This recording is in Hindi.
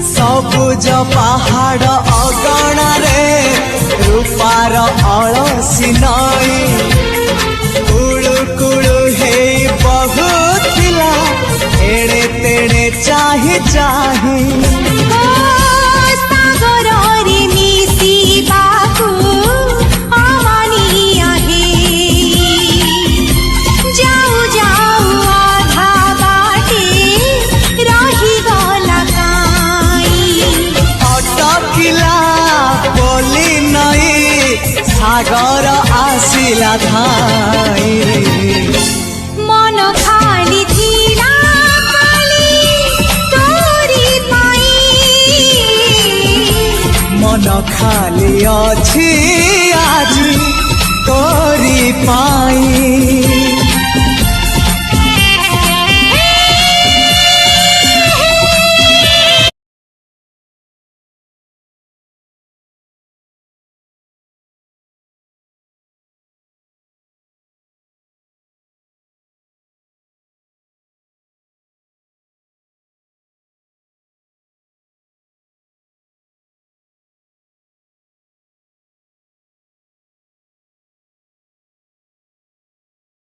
सबुज पहाड़ अगणारे रूपार अलसी नई कुळु कुळु हे बहुथिला एड़े तेड़े चाही चाही सागर आसिला धाई मन खाली थिला खाली तोरी पाई मन खाली अछि आज तोरी पाई।